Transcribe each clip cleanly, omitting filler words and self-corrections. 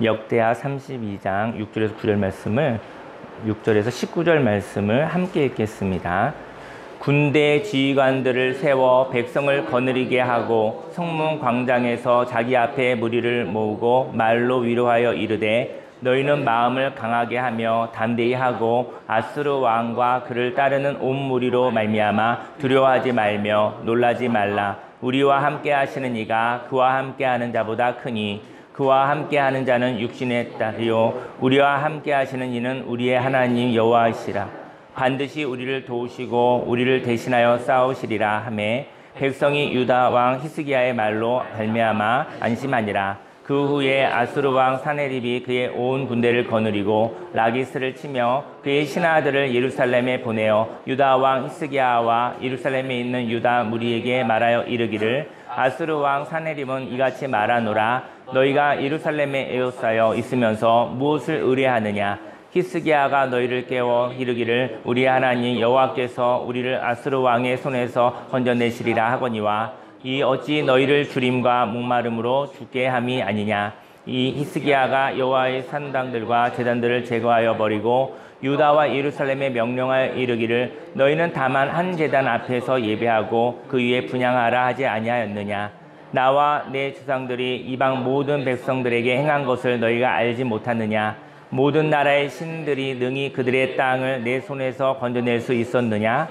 역대하 32장 6절에서 9절 말씀을 6절에서 19절 말씀을 함께 읽겠습니다. 군대 지휘관들을 세워 백성을 거느리게 하고 성문 광장에서 자기 앞에 무리를 모으고 말로 위로하여 이르되 너희는 마음을 강하게 하며 담대히 하고 아수르 왕과 그를 따르는 온 무리로 말미암아 두려워하지 말며 놀라지 말라. 우리와 함께 하시는 이가 그와 함께 하는 자보다 크니 그와 함께하는 자는 육신의 딸이요 우리와 함께하시는 이는 우리의 하나님 여호와이시라. 반드시 우리를 도우시고 우리를 대신하여 싸우시리라 하매 백성이 유다 왕 히스기야의 말로 발매하마 안심하니라. 그 후에 아수르 왕 사네립이 그의 온 군대를 거느리고 라기스를 치며 그의 신하들을 예루살렘에 보내어 유다 왕 히스기야와 예루살렘에 있는 유다 무리에게 말하여 이르기를 아수르 왕 사네립은 이같이 말하노라. 너희가 예루살렘에 에워싸여 있으면서 무엇을 의뢰하느냐? 히스기야가 너희를 깨워 이르기를 우리 하나님 여호와께서 우리를 아수르 왕의 손에서 건져내시리라 하거니와 이 어찌 너희를 주림과 목마름으로 죽게 함이 아니냐? 이 히스기야가 여호와의 산당들과 제단들을 제거하여 버리고 유다와 예루살렘에 명령하여 이르기를 너희는 다만 한 제단 앞에서 예배하고 그 위에 분향하라 하지 아니하였느냐? 나와 내 조상들이 이방 모든 백성들에게 행한 것을 너희가 알지 못하느냐? 모든 나라의 신들이 능히 그들의 땅을 내 손에서 건져낼 수 있었느냐?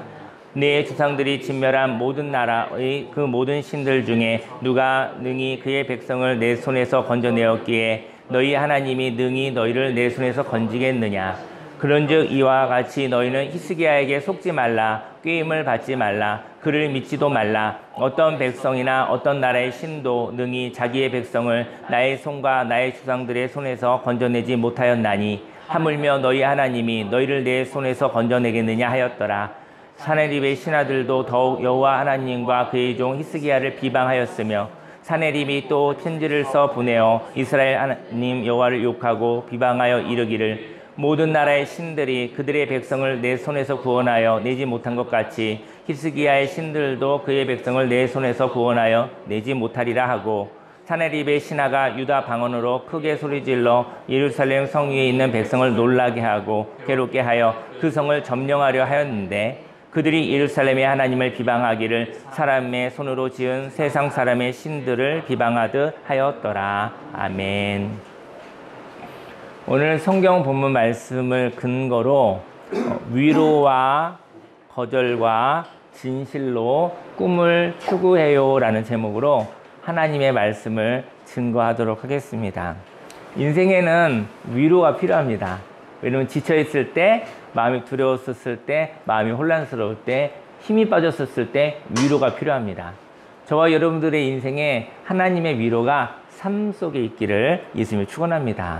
내 조상들이 진멸한 모든 나라의 그 모든 신들 중에 누가 능히 그의 백성을 내 손에서 건져내었기에 너희 하나님이 능히 너희를 내 손에서 건지겠느냐? 그런즉 이와 같이 너희는 히스기야에게 속지 말라. 꾀임을 받지 말라. 그를 믿지도 말라. 어떤 백성이나 어떤 나라의 신도 능히 자기의 백성을 나의 손과 나의 조상들의 손에서 건져내지 못하였나니 하물며 너희 하나님이 너희를 내 손에서 건져내겠느냐 하였더라. 사네립의 신하들도 더욱 여호와 하나님과 그의 종 히스기야를 비방하였으며 사네립이 또 편지를 써 보내어 이스라엘 하나님 여호와를 욕하고 비방하여 이르기를 모든 나라의 신들이 그들의 백성을 내 손에서 구원하여 내지 못한 것 같이 히스기야의 신들도 그의 백성을 내 손에서 구원하여 내지 못하리라 하고 사네립의 신하가 유다 방언으로 크게 소리질러 예루살렘 성 위에 있는 백성을 놀라게 하고 괴롭게 하여 그 성을 점령하려 하였는데 그들이 예루살렘의 하나님을 비방하기를 사람의 손으로 지은 세상 사람의 신들을 비방하듯 하였더라. 아멘. 오늘 성경 본문 말씀을 근거로 위로와 거절과 진실로 꿈을 추구해요 라는 제목으로 하나님의 말씀을 증거하도록 하겠습니다. 인생에는 위로가 필요합니다. 왜냐하면 지쳐있을 때, 마음이 두려웠었을 때, 마음이 혼란스러울 때, 힘이 빠졌었을 때 위로가 필요합니다. 저와 여러분들의 인생에 하나님의 위로가 삶 속에 있기를 예수님이 축원합니다.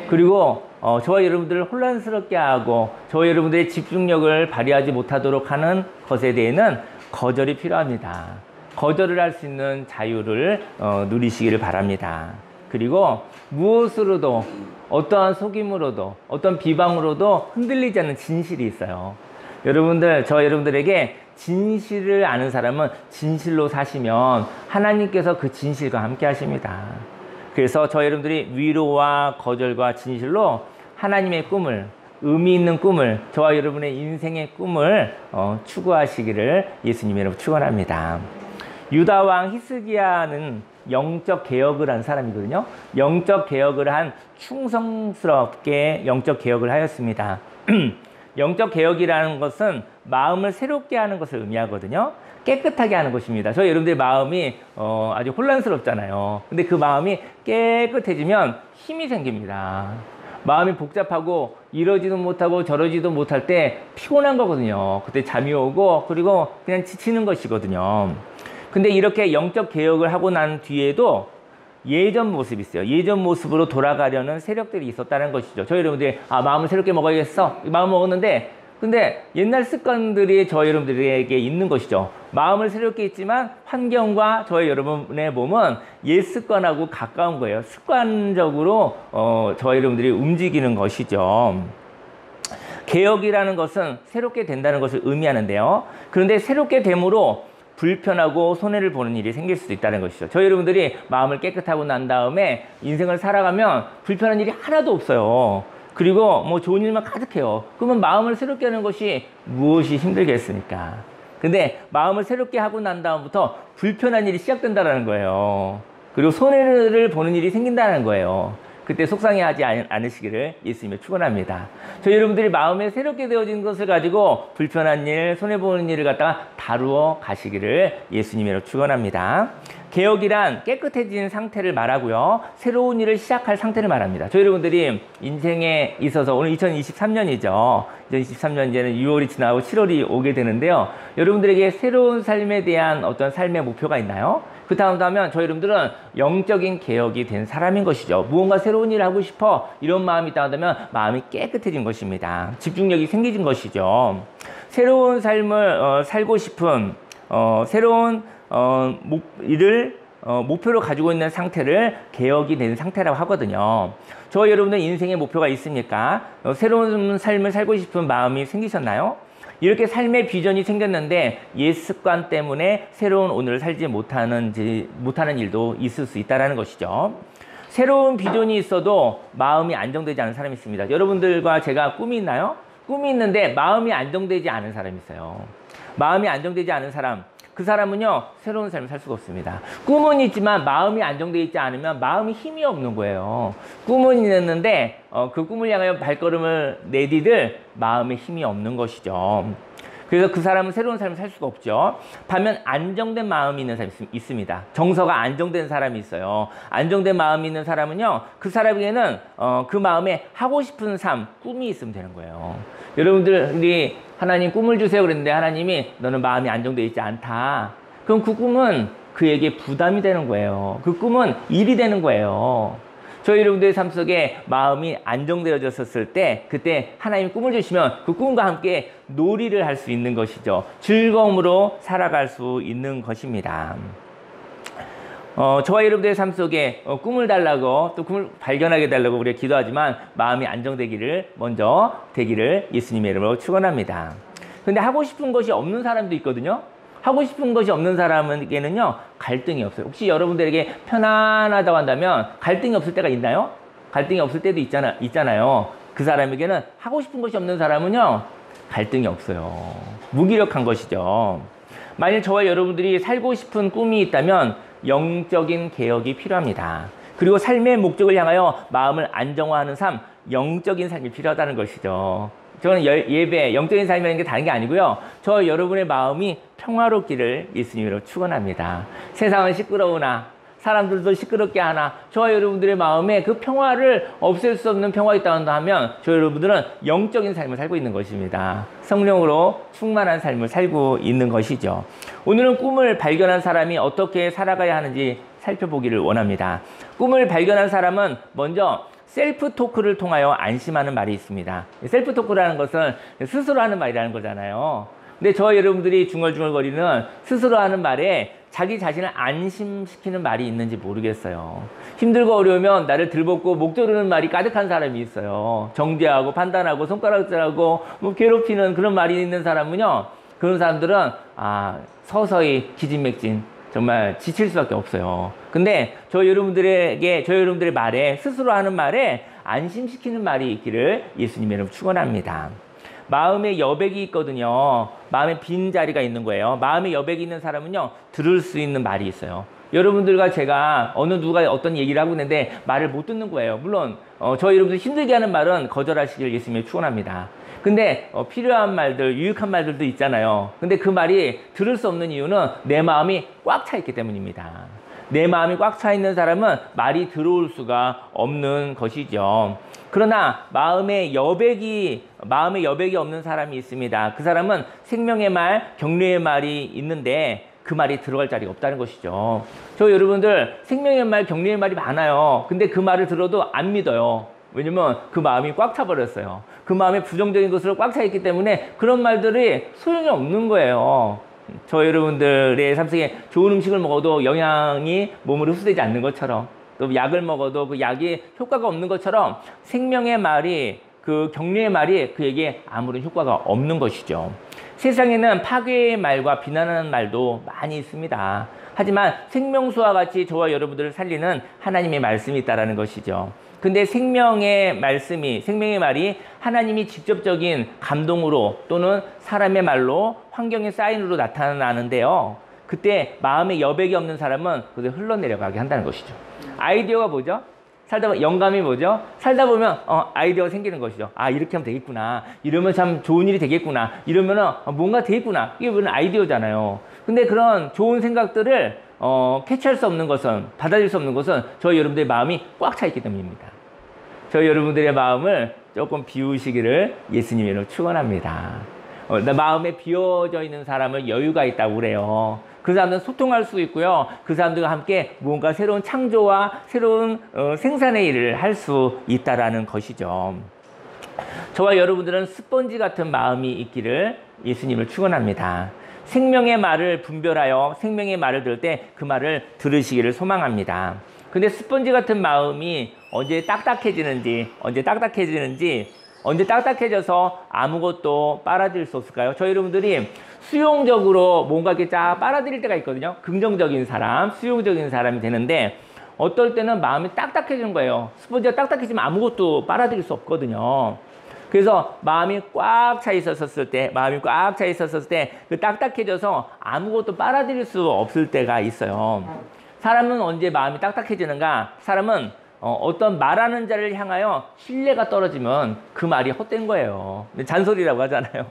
그리고 저와 여러분들을 혼란스럽게 하고 저와 여러분들의 집중력을 발휘하지 못하도록 하는 것에 대해서는 거절이 필요합니다. 거절을 할 수 있는 자유를 누리시기를 바랍니다. 그리고 무엇으로도 어떠한 속임으로도 어떤 비방으로도 흔들리지 않는 진실이 있어요. 여러분들, 저와 여러분들에게 진실을 아는 사람은 진실로 사시면 하나님께서 그 진실과 함께 하십니다. 그래서 저희 여러분들이 위로와 거절과 진실로 하나님의 꿈을, 의미 있는 꿈을, 저와 여러분의 인생의 꿈을 추구하시기를 예수님의 이름으로 축원합니다. 유다 왕 히스기야는 영적 개혁을 한 사람이거든요. 영적 개혁을 한 충성스럽게 영적 개혁을 하였습니다. 영적 개혁이라는 것은 마음을 새롭게 하는 것을 의미하거든요. 깨끗하게 하는 것입니다. 저희 여러분들의 마음이 아주 혼란스럽잖아요. 근데 그 마음이 깨끗해지면 힘이 생깁니다. 마음이 복잡하고 이러지도 못하고 저러지도 못할 때 피곤한 거거든요. 그때 잠이 오고 그리고 그냥 지치는 것이거든요. 근데 이렇게 영적 개혁을 하고 난 뒤에도 예전 모습이 있어요. 예전 모습으로 돌아가려는 세력들이 있었다는 것이죠. 저희 여러분들이 마음을 새롭게 먹어야겠어. 마음 먹었는데 근데 옛날 습관들이 저희 여러분들에게 있는 것이죠. 마음을 새롭게 했지만 환경과 저희 여러분의 몸은 옛 습관하고 가까운 거예요. 습관적으로 저희 여러분들이 움직이는 것이죠. 개혁이라는 것은 새롭게 된다는 것을 의미하는데요. 그런데 새롭게 됨으로 불편하고 손해를 보는 일이 생길 수도 있다는 것이죠. 저희 여러분들이 마음을 깨끗하고 난 다음에 인생을 살아가면 불편한 일이 하나도 없어요. 그리고 뭐 좋은 일만 가득해요. 그러면 마음을 새롭게 하는 것이 무엇이 힘들겠습니까? 근데 마음을 새롭게 하고 난 다음부터 불편한 일이 시작된다는 거예요. 그리고 손해를 보는 일이 생긴다는 거예요. 그때 속상해하지 않으시기를 예수님이 축원합니다. 저희 여러분들이 마음에 새롭게 되어진 것을 가지고 불편한 일, 손해보는 일을 갖다가 다루어 가시기를 예수님으로 축원합니다. 개혁이란 깨끗해진 상태를 말하고요. 새로운 일을 시작할 상태를 말합니다. 저희 여러분들이 인생에 있어서 오늘 2023년이죠. 2023년 이제는 6월이 지나고 7월이 오게 되는데요. 여러분들에게 새로운 삶에 대한 어떤 삶의 목표가 있나요? 그렇다고 하면 저희 여러분들은 영적인 개혁이 된 사람인 것이죠. 무언가 새로운 일을 하고 싶어 이런 마음이 있다고 하면 마음이 깨끗해진 것입니다. 집중력이 생기진 것이죠. 새로운 삶을 살고 싶은 새로운 일을 목표로 가지고 있는 상태를 개혁이 된 상태라고 하거든요. 저희 여러분들 인생의 목표가 있습니까? 새로운 삶을 살고 싶은 마음이 생기셨나요? 이렇게 삶의 비전이 생겼는데 옛 습관 때문에 새로운 오늘을 살지 못하는 일도 있을 수 있다는 것이죠. 새로운 비전이 있어도 마음이 안정되지 않은 사람이 있습니다. 여러분들과 제가 꿈이 있나요? 꿈이 있는데 마음이 안정되지 않은 사람이 있어요. 마음이 안정되지 않은 사람, 그 사람은요 새로운 삶을 살 수가 없습니다. 꿈은 있지만 마음이 안정되어 있지 않으면 마음이 힘이 없는 거예요. 꿈은 있는데 그 꿈을 향하여 발걸음을 내디딜 마음에 힘이 없는 것이죠. 그래서 그 사람은 새로운 삶을 살 수가 없죠. 반면 안정된 마음이 있는 사람이 있습니다. 정서가 안정된 사람이 있어요. 안정된 마음이 있는 사람은요 그 사람에게는 그 마음에 하고 싶은 삶, 꿈이 있으면 되는 거예요. 여러분들이 하나님 꿈을 주세요 그랬는데 하나님이 너는 마음이 안정되어 있지 않다. 그럼 그 꿈은 그에게 부담이 되는 거예요. 그 꿈은 일이 되는 거예요. 저희 여러분들의 삶 속에 마음이 안정되어졌을 때 그때 하나님이 꿈을 주시면 그 꿈과 함께 놀이를 할 수 있는 것이죠. 즐거움으로 살아갈 수 있는 것입니다. 저와 여러분들의 삶 속에 꿈을 달라고 또 꿈을 발견하게 달라고 우리가 기도하지만 마음이 안정되기를 먼저 되기를 예수님의 이름으로 축원합니다. 근데 하고 싶은 것이 없는 사람도 있거든요. 하고 싶은 것이 없는 사람에게는요 갈등이 없어요. 혹시 여러분들에게 편안하다고 한다면 갈등이 없을 때가 있나요? 갈등이 없을 때도 있잖아요. 그 사람에게는 하고 싶은 것이 없는 사람은요 갈등이 없어요. 무기력한 것이죠. 만일 저와 여러분들이 살고 싶은 꿈이 있다면 영적인 개혁이 필요합니다. 그리고 삶의 목적을 향하여 마음을 안정화하는 삶, 영적인 삶이 필요하다는 것이죠. 저는 예배, 영적인 삶이라는 게 다른 게 아니고요. 저 여러분의 마음이 평화롭기를 예수님으로 축원합니다. 세상은 시끄러우나 사람들도 시끄럽게 하나 저와 여러분들의 마음에 그 평화를 없앨 수 없는 평화가 있다고 하면 저 여러분들은 영적인 삶을 살고 있는 것입니다. 성령으로 충만한 삶을 살고 있는 것이죠. 오늘은 꿈을 발견한 사람이 어떻게 살아가야 하는지 살펴보기를 원합니다. 꿈을 발견한 사람은 먼저 셀프 토크를 통하여 안심하는 말이 있습니다. 셀프 토크라는 것은 스스로 하는 말이라는 거잖아요. 근데 저 여러분들이 중얼중얼거리는 스스로 하는 말에 자기 자신을 안심시키는 말이 있는지 모르겠어요. 힘들고 어려우면 나를 들벗고 목 조르는 말이 가득한 사람이 있어요. 정죄하고 판단하고 손가락질하고 뭐 괴롭히는 그런 말이 있는 사람은요. 그런 사람들은 서서히 기진맥진 정말 지칠 수밖에 없어요. 근데 저 여러분들의 말에 스스로 하는 말에 안심시키는 말이 있기를 예수님의 이름으로 축원합니다. 마음에 여백이 있거든요. 마음에 빈 자리가 있는 거예요. 마음에 여백이 있는 사람은요 들을 수 있는 말이 있어요. 여러분들과 제가 누가 어떤 얘기를 하고 있는데 말을 못 듣는 거예요. 물론 저희 여러분들 힘들게 하는 말은 거절하시길 예수님이 축원합니다. 근데 필요한 말들, 유익한 말들도 있잖아요. 근데 그 말이 들을 수 없는 이유는 내 마음이 꽉 차 있기 때문입니다. 내 마음이 꽉 차 있는 사람은 말이 들어올 수가 없는 것이죠. 그러나 마음에 여백이 없는 사람이 있습니다. 그 사람은 생명의 말, 격려의 말이 있는데 그 말이 들어갈 자리가 없다는 것이죠. 저 여러분들 생명의 말, 격려의 말이 많아요. 근데 그 말을 들어도 안 믿어요. 왜냐면 그 마음이 꽉 차버렸어요. 그 마음에 부정적인 것으로 꽉 차 있기 때문에 그런 말들이 소용이 없는 거예요. 저 여러분들의 삶 속에 좋은 음식을 먹어도 영양이 몸으로 흡수되지 않는 것처럼 또 약을 먹어도 그 약이 효과가 없는 것처럼 생명의 말이 그 격려의 말이 그에게 아무런 효과가 없는 것이죠. 세상에는 파괴의 말과 비난하는 말도 많이 있습니다. 하지만 생명수와 같이 저와 여러분들을 살리는 하나님의 말씀이 있다는 것이죠. 근데 생명의 말이 하나님이 직접적인 감동으로 또는 사람의 말로 환경의 사인으로 나타나는데요. 그때 마음에 여백이 없는 사람은 그대로 흘러내려가게 한다는 것이죠. 아이디어가 뭐죠? 살다 보면 영감이 뭐죠? 살다 보면 아이디어가 생기는 것이죠. 아, 이렇게 하면 되겠구나. 이러면 참 좋은 일이 되겠구나. 이러면은 뭔가 되겠구나. 이게 무슨 아이디어잖아요. 근데 그런 좋은 생각들을 캐치할 수 없는 것은, 받아들일 수 없는 것은 저희 여러분들의 마음이 꽉 차 있기 때문입니다. 저희 여러분들의 마음을 조금 비우시기를 예수님으로 축원합니다. 마음에 비워져 있는 사람은 여유가 있다고 그래요. 그 사람들은 소통할 수 있고요. 그 사람들과 함께 뭔가 새로운 창조와 새로운 생산의 일을 할 수 있다라는 것이죠. 저와 여러분들은 스펀지 같은 마음이 있기를 예수님을 축원합니다. 생명의 말을 분별하여 생명의 말을 들을 때 그 말을 들으시기를 소망합니다. 근데 스펀지 같은 마음이 언제 딱딱해져서 아무것도 빨아들일 수 없을까요? 저희 여러분들이 수용적으로 뭔가 이렇게 쫙 빨아들일 때가 있거든요. 긍정적인 사람, 수용적인 사람이 되는데 어떨 때는 마음이 딱딱해지는 거예요. 스펀지가 딱딱해지면 아무것도 빨아들일 수 없거든요. 그래서 마음이 꽉 차 있었을 때 그 딱딱해져서 아무것도 빨아들일 수 없을 때가 있어요. 사람은 언제 마음이 딱딱해지는가? 사람은 어떤 말하는 자를 향하여 신뢰가 떨어지면 그 말이 헛된 거예요. 잔소리라고 하잖아요.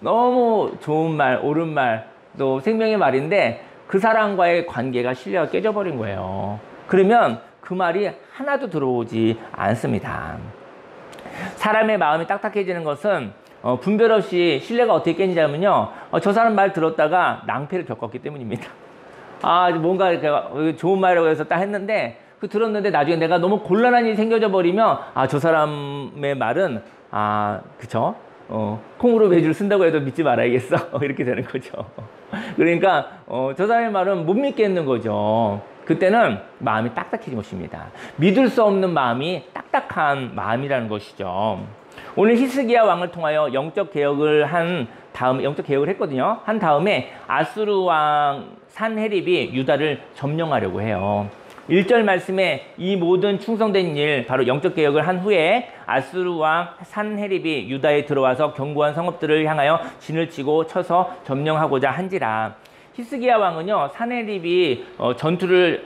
너무 좋은 말, 옳은 말, 또 생명의 말인데 그 사람과의 관계가 신뢰가 깨져버린 거예요. 그러면 그 말이 하나도 들어오지 않습니다. 사람의 마음이 딱딱해지는 것은 분별 없이 신뢰가 어떻게 깨지냐면요. 저 사람 말 들었다가 낭패를 겪었기 때문입니다. 뭔가 이렇게 좋은 말이라고 해서 딱 했는데 들었는데 나중에 내가 너무 곤란한 일이 생겨져 버리면 저 사람의 말은 그쵸? 콩으로 배주를 쓴다고 해도 믿지 말아야겠어. 이렇게 되는 거죠. 그러니까 저 사람의 말은 못 믿겠는 거죠. 그때는 마음이 딱딱해진 것입니다. 믿을 수 없는 마음이 딱딱한 마음이라는 것이죠. 오늘 히스기야 왕을 통하여 영적 개혁을 했거든요. 한 다음에 아수르 왕 산헤립이 유다를 점령하려고 해요. 1절 말씀에 이 모든 충성된 일, 바로 영적 개혁을 한 후에 아수르 왕 산헤립이 유다에 들어와서 견고한 성읍들을 향하여 진을 치고 쳐서 점령하고자 한지라. 히스기야 왕은요, 산헤립이 전투를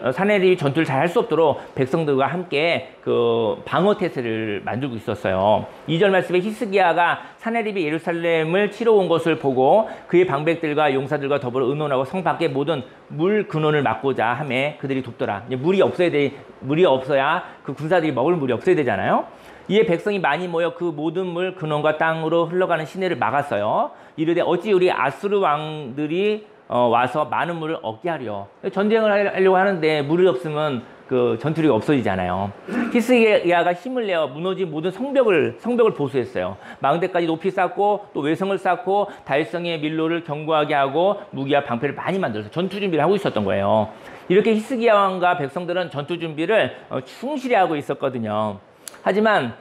잘 할 수 없도록 백성들과 함께 그 방어 태세를 만들고 있었어요. 2절 말씀에 히스기야가 산헤립이 예루살렘을 치러 온 것을 보고 그의 방백들과 용사들과 더불어 의논하고 성 밖의 모든 물 근원을 막고자 하매 그들이 돕더라. 물이 없어야 그 군사들이 먹을 물이 없어야 되잖아요. 이에 백성이 많이 모여 그 모든 물 근원과 땅으로 흘러가는 시내를 막았어요. 이르되 어찌 우리 아수르 왕들이 와서 많은 물을 얻게 하려. 전쟁을 하려고 하는데 물이 없으면 그 전투력이 없어지잖아요. 히스기야가 힘을 내어 무너진 모든 성벽을 보수했어요. 망대까지 높이 쌓고 또 외성을 쌓고 다윗성의 밀로를 견고하게 하고 무기와 방패를 많이 만들어서 전투 준비를 하고 있었던 거예요. 이렇게 히스기야 왕과 백성들은 전투 준비를 충실히 하고 있었거든요. 하지만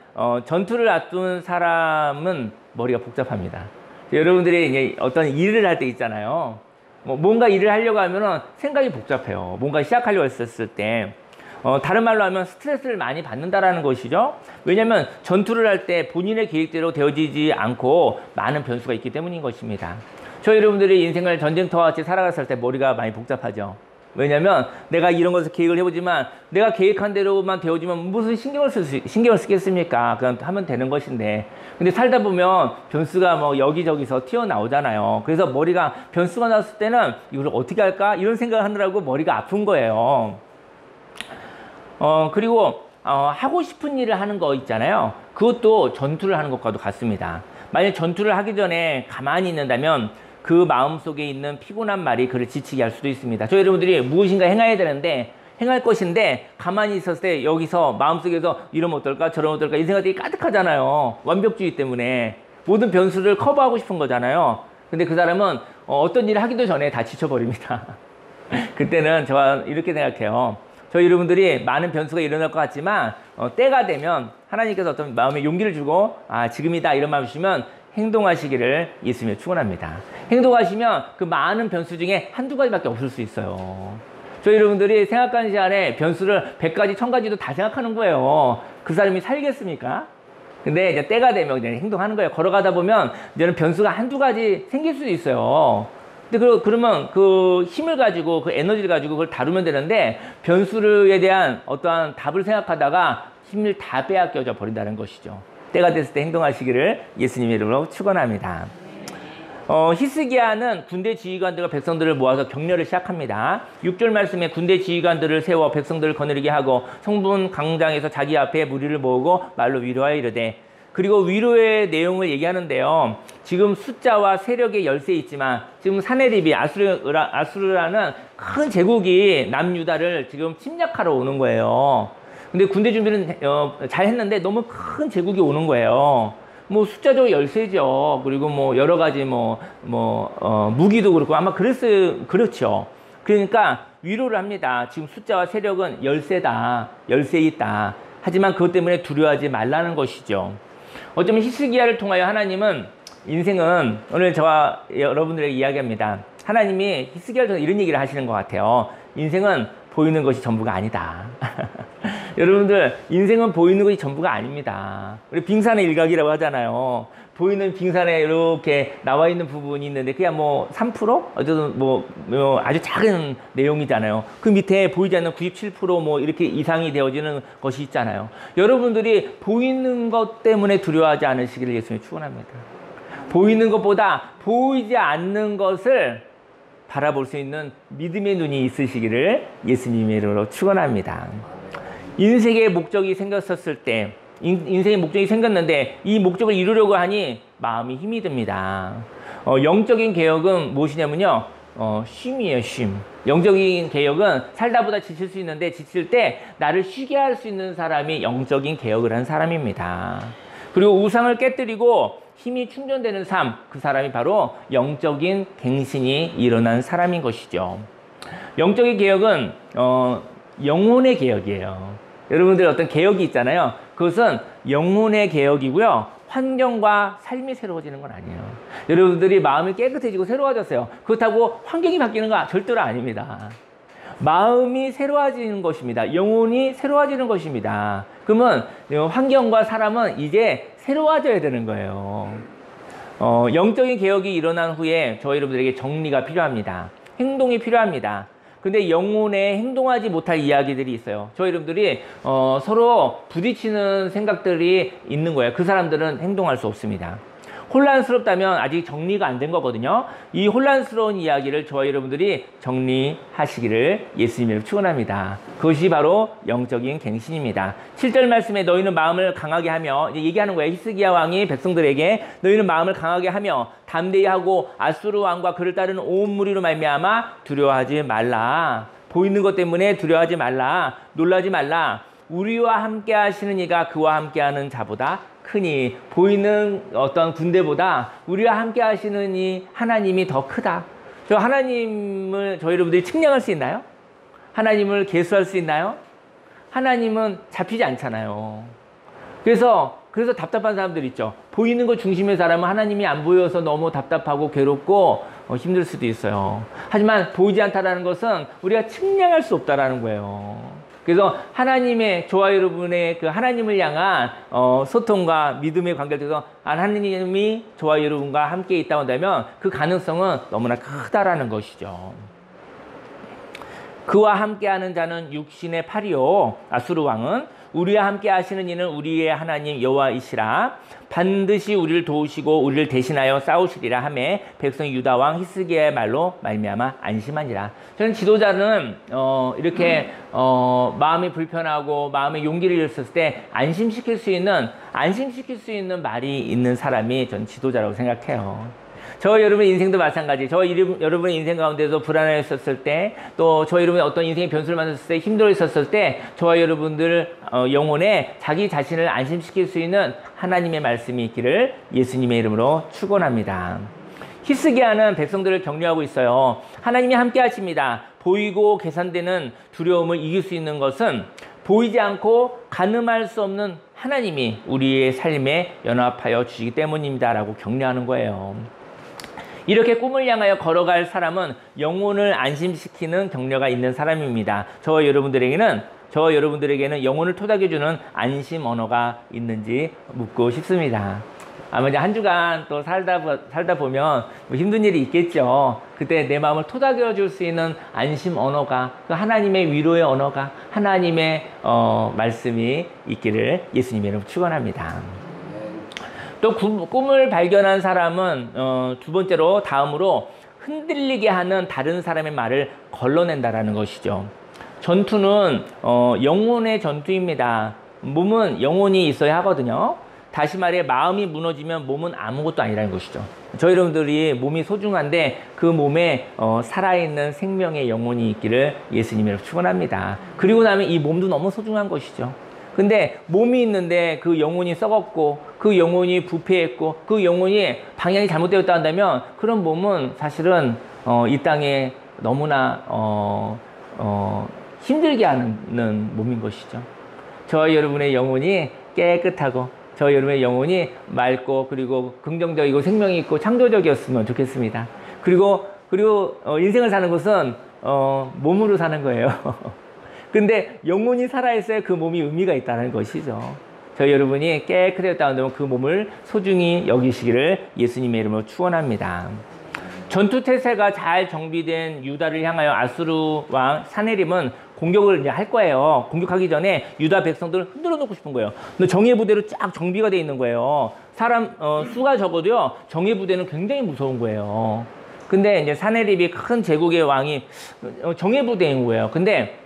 전투를 앞둔 사람은 머리가 복잡합니다. 여러분들이 이제 어떤 일을 할 때 있잖아요. 뭔가 일을 하려고 하면은 생각이 복잡해요. 뭔가 시작하려고 했었을 때. 다른 말로 하면 스트레스를 많이 받는다라는 것이죠. 왜냐하면 전투를 할 때 본인의 계획대로 되어지지 않고 많은 변수가 있기 때문인 것입니다. 저희 여러분들이 인생을 전쟁터와 같이 살아갔을 때 머리가 많이 복잡하죠. 왜냐하면 내가 이런 것을 계획을 해보지만 내가 계획한 대로만 되어지면 무슨 신경을 쓰겠습니까? 그냥 하면 되는 것인데. 근데 살다 보면 변수가 여기저기서 튀어나오잖아요. 그래서 머리가 변수가 나왔을 때는 이걸 어떻게 할까? 이런 생각을 하느라고 머리가 아픈 거예요. 그리고 하고 싶은 일을 하는 거 있잖아요. 그것도 전투를 하는 것과도 같습니다. 만약 전투를 하기 전에 가만히 있는다면 그 마음속에 있는 피곤한 말이 그를 지치게 할 수도 있습니다. 저희 여러분들이 무엇인가 행할 것인데 가만히 있었을 때 여기서 마음속에서 이러면 어떨까 저러면 어떨까 이 생각들이 가득하잖아요. 완벽주의 때문에 모든 변수를 커버하고 싶은 거잖아요. 근데 그 사람은 어떤 일을 하기도 전에 다 지쳐버립니다. 그때는 저와 이렇게 생각해요. 저희 여러분들이 많은 변수가 일어날 것 같지만 때가 되면 하나님께서 어떤 마음에 용기를 주고 지금이다 이런 마음 주시면 행동하시기를 예수님이 축원합니다. 행동하시면 그 많은 변수 중에 한두 가지밖에 없을 수 있어요. 저희 여러분들이 생각하는 시간에 변수를 100가지, 1000가지도 다 생각하는 거예요. 그 사람이 살겠습니까? 근데 이제 때가 되면 이제 행동하는 거예요. 걸어가다 보면 이제는 변수가 한두 가지 생길 수도 있어요. 근데 그러면 그 힘을 가지고 그 에너지를 가지고 그걸 다루면 되는데 변수에 대한 어떠한 답을 생각하다가 힘을 다 빼앗겨져 버린다는 것이죠. 때가 됐을 때 행동하시기를 예수님의 이름으로 축원합니다. 히스기야는 군대 지휘관들과 백성들을 모아서 격려를 시작합니다. 6절 말씀에 군대 지휘관들을 세워 백성들을 거느리게 하고 성문 광장에서 자기 앞에 무리를 모으고 말로 위로하여 이르되, 그리고 위로의 내용을 얘기하는데요. 지금 숫자와 세력의 열세 있지만 지금 사네립이 아수르라는 큰 제국이 남유다를 지금 침략하러 오는 거예요. 근데 군대 준비는 잘 했는데 너무 큰 제국이 오는 거예요. 뭐 숫자적으로 열세죠. 그리고 뭐 여러 가지 무기도 그렇고 아마 그렇죠. 그러니까 위로를 합니다. 지금 숫자와 세력은 열세 있다. 하지만 그것 때문에 두려워하지 말라는 것이죠. 어쩌면 히스기야를 통하여 하나님은 인생은, 오늘 저와 여러분들에게 이야기합니다. 하나님이 히스기야를 통해 이런 얘기를 하시는 것 같아요. 인생은 보이는 것이 전부가 아니다. 여러분들, 인생은 보이는 것이 전부가 아닙니다. 우리 빙산의 일각이라고 하잖아요. 보이는 빙산에 이렇게 나와 있는 부분이 있는데 그냥 3%? 어쨌든 아주 작은 내용이잖아요. 그 밑에 보이지 않는 97% 이렇게 이상이 되어지는 것이 있잖아요. 여러분들이 보이는 것 때문에 두려워하지 않으시기를 예수님이 축원합니다. 보이는 것보다 보이지 않는 것을 바라볼 수 있는 믿음의 눈이 있으시기를 예수님의 이름으로 축원합니다. 인생의 목적이 생겼었을 때, 인생의 목적이 생겼는데 이 목적을 이루려고 하니 마음이 힘이 듭니다. 영적인 개혁은 무엇이냐면요, 쉼이에요. 쉼. 영적인 개혁은 살다 보다 지칠 수 있는데 지칠 때 나를 쉬게 할 수 있는 사람이 영적인 개혁을 한 사람입니다. 그리고 우상을 깨뜨리고 힘이 충전되는 삶, 그 사람이 바로 영적인 갱신이 일어난 사람인 것이죠. 영적인 개혁은 영혼의 개혁이에요. 여러분들 어떤 개혁이 있잖아요. 그것은 영혼의 개혁이고요. 환경과 삶이 새로워지는 건 아니에요. 여러분들이 마음이 깨끗해지고 새로워졌어요. 그렇다고 환경이 바뀌는 거 절대로 아닙니다. 마음이 새로워지는 것입니다. 영혼이 새로워지는 것입니다. 그러면 환경과 사람은 이제 새로워져야 되는 거예요. 영적인 개혁이 일어난 후에 저희 여러분들에게 정리가 필요합니다. 행동이 필요합니다. 근데 영혼에 행동하지 못할 이야기들이 있어요. 저희 여러분들이 서로 부딪히는 생각들이 있는 거예요. 그 사람들은 행동할 수 없습니다. 혼란스럽다면 아직 정리가 안 된 거거든요. 이 혼란스러운 이야기를 저와 여러분들이 정리하시기를 예수님으로 축원합니다. 그것이 바로 영적인 갱신입니다. 7절 말씀에 너희는 마음을 강하게 하며, 이제 얘기하는 거예요. 히스기야 왕이 백성들에게 너희는 마음을 강하게 하며 담대히 하고 아수르 왕과 그를 따르는 온 무리로 말미암아 두려워하지 말라. 보이는 것 때문에 두려워하지 말라. 놀라지 말라. 우리와 함께 하시는 이가 그와 함께 하는 자보다 크니, 보이는 어떤 군대보다 우리와 함께 하시는 이 하나님이 더 크다. 저 하나님을 저희 여러분들이 측량할 수 있나요? 하나님을 계수할 수 있나요? 하나님은 잡히지 않잖아요. 그래서 답답한 사람들 있죠. 보이는 것 중심의 사람은 하나님이 안 보여서 너무 답답하고 괴롭고 힘들 수도 있어요. 하지만 보이지 않다라는 것은 우리가 측량할 수 없다라는 거예요. 그래서 하나님의, 저와 여러분의 그 하나님을 향한 소통과 믿음의 관계를 통해서 하나님이 저와 여러분과 함께 있다고 한다면 그 가능성은 너무나 크다라는 것이죠. 그와 함께하는 자는 육신의 팔이요, 아수르 왕은 우리와 함께 하시는 이는 우리의 하나님 여호와이시라. 반드시 우리를 도우시고 우리를 대신하여 싸우시리라 하매 백성이 유다 왕 히스기야의 말로 말미암아 안심하니라. 저는 지도자는 이렇게 마음이 불편하고 마음의 용기를 잃었을 때 안심시킬 수 있는 말이 있는 사람이 저는 지도자라고 생각해요. 저 여러분의 인생도 마찬가지. 여러분의 인생 가운데서 불안했었을 때, 또 저 여러분의 어떤 인생의 변수를 만났을 때, 힘들어 있었을 때, 저와 여러분들 영혼에 자기 자신을 안심시킬 수 있는 하나님의 말씀이 있기를 예수님의 이름으로 축원합니다. 히스기야는 백성들을 격려하고 있어요. 하나님이 함께 하십니다. 보이고 계산되는 두려움을 이길 수 있는 것은 보이지 않고 가늠할 수 없는 하나님이 우리의 삶에 연합하여 주시기 때문입니다라고 격려하는 거예요. 이렇게 꿈을 향하여 걸어갈 사람은 영혼을 안심시키는 격려가 있는 사람입니다. 저와 여러분들에게는 영혼을 토닥여주는 안심 언어가 있는지 묻고 싶습니다. 아마 이제 한 주간 또 살다 보면 뭐 힘든 일이 있겠죠. 그때 내 마음을 토닥여 줄 수 있는 안심 언어가, 그 하나님의 위로의 언어가, 하나님의 말씀이 있기를 예수님의 이름으로 축원합니다. 또 꿈을 발견한 사람은 두 번째로 다음으로 흔들리게 하는 다른 사람의 말을 걸러낸다라는 것이죠. 전투는 영혼의 전투입니다. 몸은 영혼이 있어야 하거든요. 다시 말해 마음이 무너지면 몸은 아무것도 아니라는 것이죠. 저희 여러분들이 몸이 소중한데 그 몸에 살아있는 생명의 영혼이 있기를 예수님으로 축원합니다. 그리고 나면 이 몸도 너무 소중한 것이죠. 근데 몸이 있는데 그 영혼이 썩었고 그 영혼이 부패했고 그 영혼이 방향이 잘못되었다 한다면 그런 몸은 사실은 이 땅에 너무나 힘들게 하는 몸인 것이죠. 저와 여러분의 영혼이 깨끗하고 저와 여러분의 영혼이 맑고 그리고 긍정적이고 생명이 있고 창조적이었으면 좋겠습니다. 그리고 인생을 사는 것은 몸으로 사는 거예요. 근데 영혼이 살아있어야 그 몸이 의미가 있다는 것이죠. 저희 여러분이 깨끗하였다 한다면 그 몸을 소중히 여기시기를 예수님의 이름으로 축원합니다. 전투 태세가 잘 정비된 유다를 향하여 아수르 왕 사네립은 공격을 이제 할 거예요. 공격하기 전에 유다 백성들을 흔들어 놓고 싶은 거예요. 근데 정예 부대로 쫙 정비가 돼 있는 거예요. 사람 수가 적어도요. 정예 부대는 굉장히 무서운 거예요. 근데 이제 사네립이 큰 제국의 왕이 정예 부대인 거예요. 근데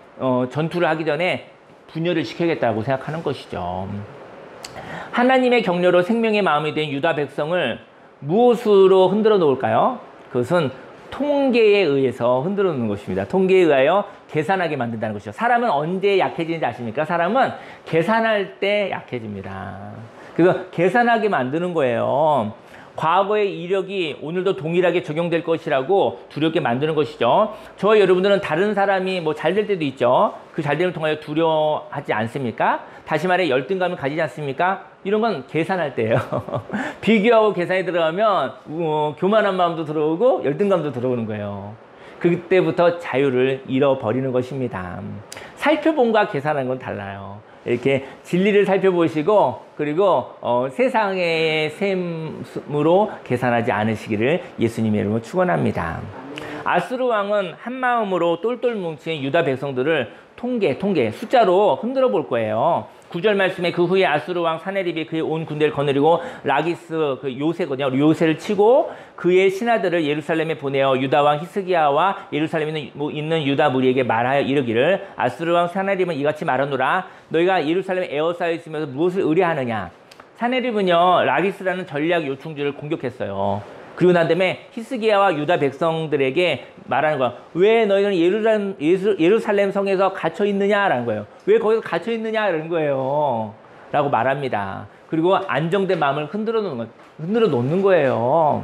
전투를 하기 전에 분열을 시켜야겠다고 생각하는 것이죠. 하나님의 격려로 생명의 마음이 된 유다 백성을 무엇으로 흔들어 놓을까요? 그것은 통계에 의해서 흔들어 놓는 것입니다. 통계에 의하여 계산하게 만든다는 것이죠. 사람은 언제 약해지는지 아십니까? 사람은 계산할 때 약해집니다. 그래서 계산하게 만드는 거예요. 과거의 이력이 오늘도 동일하게 적용될 것이라고 두렵게 만드는 것이죠. 저와 여러분들은 다른 사람이 뭐 잘 될 때도 있죠. 그 잘됨을 통하여 두려워하지 않습니까? 다시 말해 열등감을 가지지 않습니까? 이런 건 계산할 때예요. 비교하고 계산이 들어가면 교만한 마음도 들어오고 열등감도 들어오는 거예요. 그때부터 자유를 잃어버리는 것입니다. 살펴본과 계산하는 건 달라요. 이렇게 진리를 살펴보시고 그리고 세상의 셈으로 계산하지 않으시기를 예수님의 이름으로 축원합니다. 아수르 왕은 한 마음으로 똘똘 뭉친 유다 백성들을 통계 숫자로 흔들어 볼 거예요. 9절 말씀에 그 후에 아수르 왕 사네립이 그의 온 군대를 거느리고 라기스 그 요새거든요. 요새를 치고 그의 신하들을 예루살렘에 보내어 유다 왕 히스기야와 예루살렘에 있는 유다 무리에게 말하여 이르기를 아수르 왕 사네립은 이같이 말하노라. 너희가 예루살렘에 에워싸여 있으면서 무엇을 의뢰하느냐. 사네립은요 라기스라는 전략 요충지를 공격했어요. 그리고 난 다음에 히스기야와 유다 백성들에게 말하는 거야. 왜 너희는 예루살렘 성에서 갇혀 있느냐라는 거예요. 왜 거기서 갇혀 있느냐라는 거예요. 라고 말합니다. 그리고 안정된 마음을 흔들어 놓는 거예요.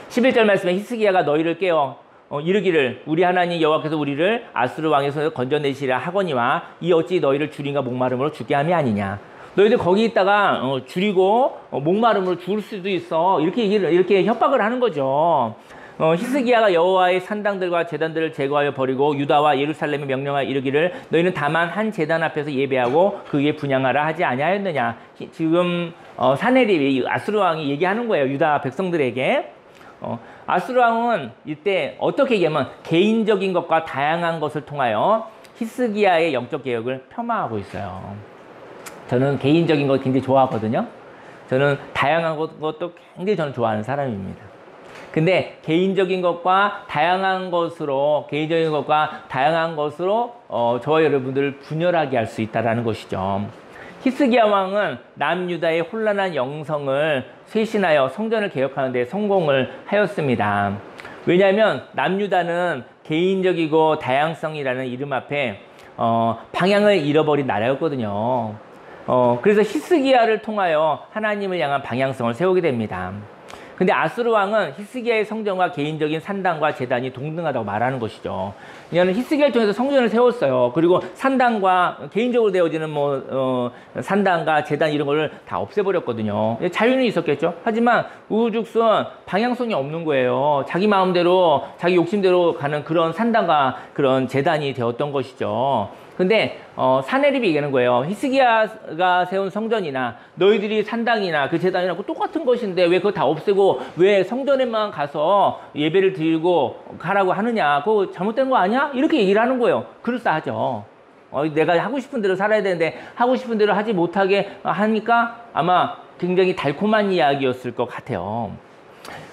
11절 말씀에 히스기야가 너희를 깨워 이르기를 우리 하나님 여호와께서 우리를 아수르 왕의 손에서 건져내시라 하거니와 이 어찌 너희를 줄임과 목마름으로 죽게 함이 아니냐. 너희들 거기 있다가 줄이고 목마름으로 죽을 수도 있어. 이렇게 협박을 하는 거죠. 히스기야가 여호와의 산당들과 제단들을 제거하여 버리고 유다와 예루살렘에 명령하여 이르기를 너희는 다만 한 제단 앞에서 예배하고 그 위에 분향하라 하지 아니하였느냐. 지금 사네립이 아수르 왕이 얘기하는 거예요. 유다 백성들에게. 아수르 왕은 이때 어떻게 얘기하면 개인적인 것과 다양한 것을 통하여 히스기야의 영적 개혁을 폄하하고 있어요. 저는 개인적인 거 굉장히 좋아하거든요. 저는 다양한 것도 굉장히 저는 좋아하는 사람입니다. 근데 개인적인 것과 다양한 것으로 저와 여러분들을 분열하게 할 수 있다는 것이죠. 히스기야 왕은 남유다의 혼란한 영성을 쇄신하여 성전을 개혁하는 데 성공을 하였습니다. 왜냐하면 남유다는 개인적이고 다양성이라는 이름 앞에 방향을 잃어버린 나라였거든요. 그래서 히스기야를 통하여 하나님을 향한 방향성을 세우게 됩니다. 근데 아수르 왕은 히스기야의 성전과 개인적인 산당과 제단이 동등하다고 말하는 것이죠. 이거는 히스기야를 통해서 성전을 세웠어요. 그리고 산당과 개인적으로 되어지는 산당과 제단 이런 거를 다 없애버렸거든요. 자유는 있었겠죠. 하지만 우후죽순 방향성이 없는 거예요. 자기 마음대로 자기 욕심대로 가는 그런 산당과 그런 제단이 되었던 것이죠. 근데 사내립이 얘기하는 거예요. 히스기야가 세운 성전이나 너희들이 산당이나 그 제단이나 똑같은 것인데 왜 그거 다 없애고 왜 성전에만 가서 예배를 드리고 가라고 하느냐. 그거 잘못된 거 아니야? 이렇게 얘기를 하는 거예요. 그럴싸하죠. 내가 하고 싶은 대로 살아야 되는데 하고 싶은 대로 하지 못하게 하니까 아마 굉장히 달콤한 이야기였을 것 같아요.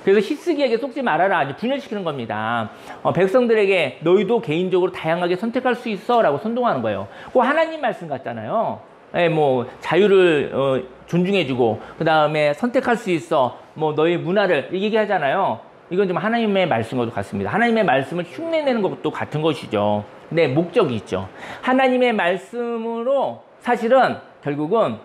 그래서 히스기야에게 속지 말아라. 분열시키는 겁니다. 백성들에게 너희도 개인적으로 다양하게 선택할 수 있어 라고 선동하는 거예요. 그 하나님 말씀 같잖아요. 자유를 존중해주고 그 다음에 선택할 수 있어. 너희 문화를 얘기하잖아요. 이건 좀 하나님의 말씀과도 같습니다. 하나님의 말씀을 흉내내는 것도 같은 것이죠. 근데 목적이 있죠. 하나님의 말씀으로 사실은 결국은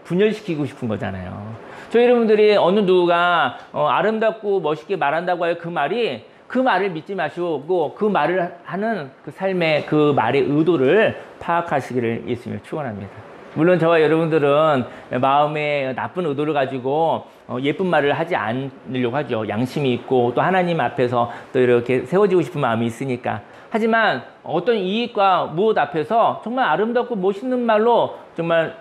분열시키고 싶은 거잖아요. 저희 여러분들이 어느 누가 아름답고 멋있게 말한다고 하여 그 말을 믿지 마시고 그 말을 하는 그 삶의 그 말의 의도를 파악하시기를 예수님을 축원합니다. 물론 저와 여러분들은 마음에 나쁜 의도를 가지고 예쁜 말을 하지 않으려고 하죠. 양심이 있고 또 하나님 앞에서 또 이렇게 세워지고 싶은 마음이 있으니까. 하지만 어떤 이익과 무엇 앞에서 정말 아름답고 멋있는 말로 정말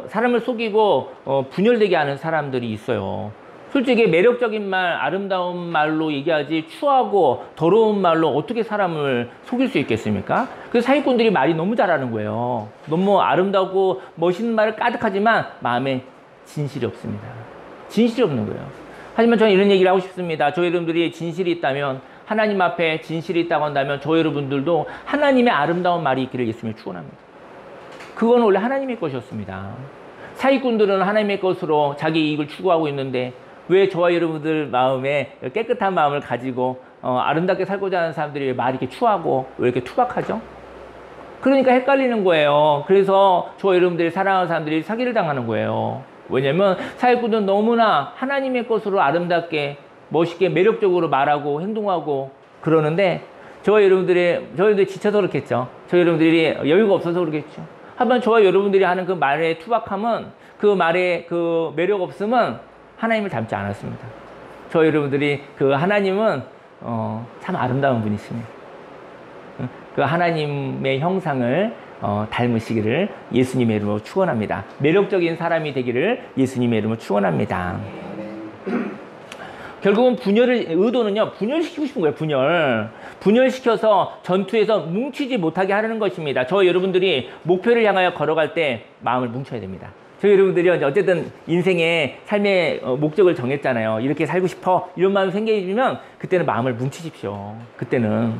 사람을 속이고 분열되게 하는 사람들이 있어요. 솔직히 매력적인 말, 아름다운 말로 얘기하지 추하고 더러운 말로 어떻게 사람을 속일 수 있겠습니까? 그래서 사기꾼들이 말이 너무 잘하는 거예요. 너무 아름다고 멋있는 말을 가득하지만 마음에 진실이 없습니다. 진실이 없는 거예요. 하지만 저는 이런 얘기를 하고 싶습니다. 저희 여러분들이 진실이 있다면, 하나님 앞에 진실이 있다고 한다면 저희 여러분들도 하나님의 아름다운 말이 있기를 예수님을 축원합니다. 그건 원래 하나님의 것이었습니다. 사기꾼들은 하나님의 것으로 자기 이익을 추구하고 있는데 왜 저와 여러분들 마음에 깨끗한 마음을 가지고 아름답게 살고자 하는 사람들이 왜 말이 이렇게 추하고 왜 이렇게 투박하죠? 그러니까 헷갈리는 거예요. 그래서 저와 여러분들이 사랑하는 사람들이 사기를 당하는 거예요. 왜냐면 사기꾼은 너무나 하나님의 것으로 아름답게 멋있게 매력적으로 말하고 행동하고 그러는데 저와 여러분들이 지쳐서 그렇겠죠. 저희 여러분들이 여유가 없어서 그렇겠죠. 하지만 저와 여러분들이 하는 그 말의 투박함은, 그 말의 그 매력 없음은 하나님을 닮지 않았습니다. 저희 여러분들이 그 하나님은 참 아름다운 분이십니다. 그 하나님의 형상을 닮으시기를 예수님의 이름으로 축원합니다. 매력적인 사람이 되기를 예수님의 이름으로 축원합니다. 결국은 의도는요, 분열시키고 싶은 거예요, 분열시켜서 전투에서 뭉치지 못하게 하려는 것입니다. 저 여러분들이 목표를 향하여 걸어갈 때 마음을 뭉쳐야 됩니다. 저희 여러분들이 어쨌든 인생의 삶의 목적을 정했잖아요. 이렇게 살고 싶어. 이런 마음이 생기면 그때는 마음을 뭉치십시오. 그때는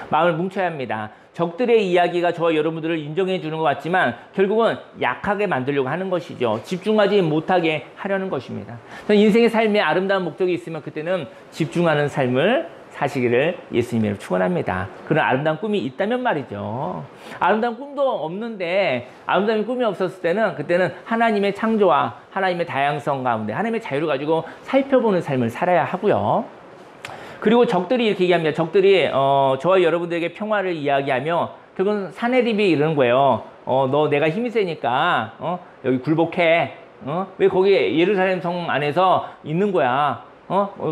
마음을 뭉쳐야 합니다. 적들의 이야기가 저와 여러분들을 인정해 주는 것 같지만 결국은 약하게 만들려고 하는 것이죠. 집중하지 못하게 하려는 것입니다. 저는 인생의 삶에 아름다운 목적이 있으면 그때는 집중하는 삶을 사시기를 예수님으로 축원합니다. 그런 아름다운 꿈이 있다면 말이죠. 아름다운 꿈도 없는데, 아름다운 꿈이 없었을 때는 그때는 하나님의 창조와 하나님의 다양성 가운데 하나님의 자유를 가지고 살펴보는 삶을 살아야 하고요. 그리고 적들이 이렇게 얘기합니다. 적들이 저와 여러분들에게 평화를 이야기하며 결국은 사내립이 이러는 거예요. 너 내가 힘이 세니까 여기 굴복해. 왜 거기 예루살렘 성 안에서 있는 거야.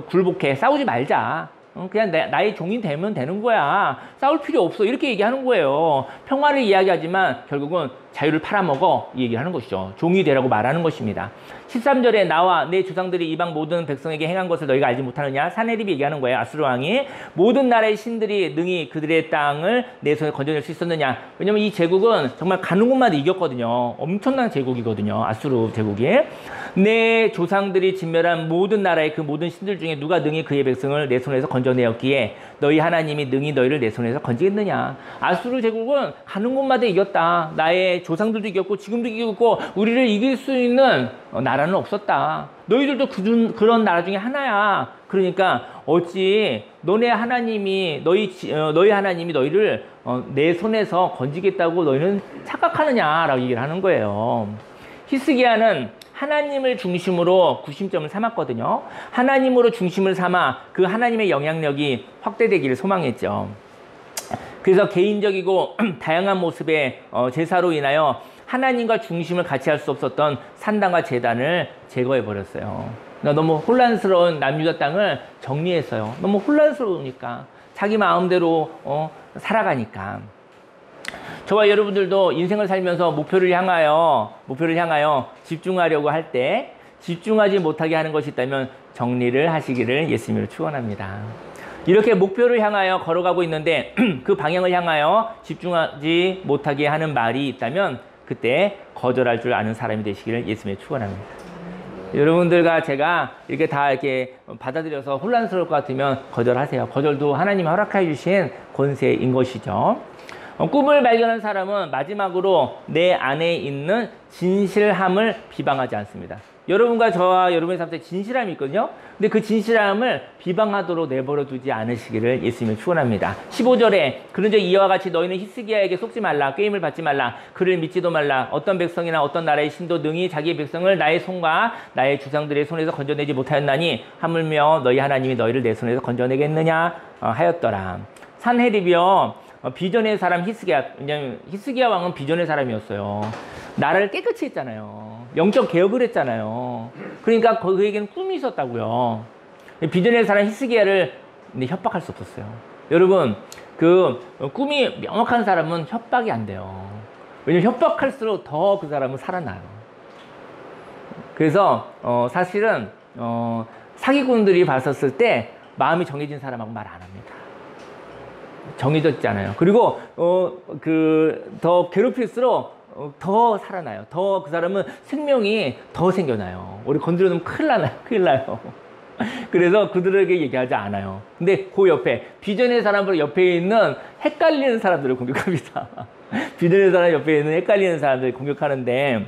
굴복해. 싸우지 말자. 그냥 나의 종이 되면 되는 거야. 싸울 필요 없어. 이렇게 얘기하는 거예요. 평화를 이야기하지만 결국은 자유를 팔아먹어 이 얘기를 하는 것이죠. 종이 되라고 말하는 것입니다. 13절에 나와 내 조상들이 이방 모든 백성에게 행한 것을 너희가 알지 못하느냐. 사내립이 얘기하는 거예요. 아수르 왕이 모든 나라의 신들이 능히 그들의 땅을 내 손에 건져낼 수 있었느냐. 왜냐면 이 제국은 정말 가는 곳마다 이겼거든요. 엄청난 제국이거든요. 아수르 제국이. 내 조상들이 진멸한 모든 나라의 그 모든 신들 중에 누가 능히 그의 백성을 내 손에서 건져내었기에 너희 하나님이 능히 너희를 내 손에서 건지겠느냐. 아수르 제국은 가는 곳마다 이겼다. 나의 조상들도 이겼고 지금도 이겼고 우리를 이길 수 있는 나라는 없었다. 너희들도 그런 나라 중에 하나야. 그러니까 어찌 너희 하나님이 너희를 내 손에서 건지겠다고 너희는 착각하느냐라고 얘기를 하는 거예요. 히스기야는 하나님을 중심으로 구심점을 삼았거든요. 하나님으로 중심을 삼아 그 하나님의 영향력이 확대되기를 소망했죠. 그래서 개인적이고 다양한 모습의 제사로 인하여 하나님과 중심을 같이 할 수 없었던 산당과 제단을 제거해 버렸어요. 그러니까 너무 혼란스러운 남유다 땅을 정리했어요. 너무 혼란스러우니까 자기 마음대로 살아가니까. 저와 여러분들도 인생을 살면서 목표를 향하여 집중하려고 할 때 집중하지 못하게 하는 것이 있다면 정리를 하시기를 예수님으로 축원합니다. 이렇게 목표를 향하여 걸어가고 있는데 그 방향을 향하여 집중하지 못하게 하는 말이 있다면 그때 거절할 줄 아는 사람이 되시기를 예수님의 축원합니다. 여러분들과 제가 이렇게 다 이렇게 받아들여서 혼란스러울 것 같으면 거절하세요. 거절도 하나님이 허락해 주신 권세인 것이죠. 꿈을 발견한 사람은 마지막으로 내 안에 있는 진실함을 비방하지 않습니다. 여러분과 저와 여러분의 삶 속에 진실함이 있거든요. 근데 그 진실함을 비방하도록 내버려 두지 않으시기를 예수님을 축원합니다. 15절에 그런즉 이와 같이 너희는 히스기야에게 속지 말라. 꾀임을 받지 말라. 그를 믿지도 말라. 어떤 백성이나 어떤 나라의 신도 능히 자기의 백성을 나의 손과 나의 주상들의 손에서 건져내지 못하였나니 하물며 너희 하나님이 너희를 내 손에서 건져내겠느냐 하였더라. 산헤립이요. 비전의 사람 히스기야. 왜냐하면 히스기야 왕은 비전의 사람이었어요. 나라를 깨끗이 했잖아요. 영적 개혁을 했잖아요. 그러니까 그에게는 꿈이 있었다고요. 비전의 사람 히스기야를 협박할 수 없었어요. 여러분, 그 꿈이 명확한 사람은 협박이 안 돼요. 왜냐면 협박할수록 더 그 사람은 살아나요. 그래서 사실은 사기꾼들이 봤었을 때 마음이 정해진 사람하고 말 안 합니다. 정해졌잖아요. 그리고 더 괴롭힐수록 더 살아나요. 더 그 사람은 생명이 더 생겨나요. 우리 건드려 놓으면 큰일 나요. 그래서 그들에게 얘기하지 않아요. 근데 그 옆에 비전의 사람들 옆에 있는 헷갈리는 사람들을 공격합니다. 비전의 사람 옆에 있는 헷갈리는 사람들을 공격하는데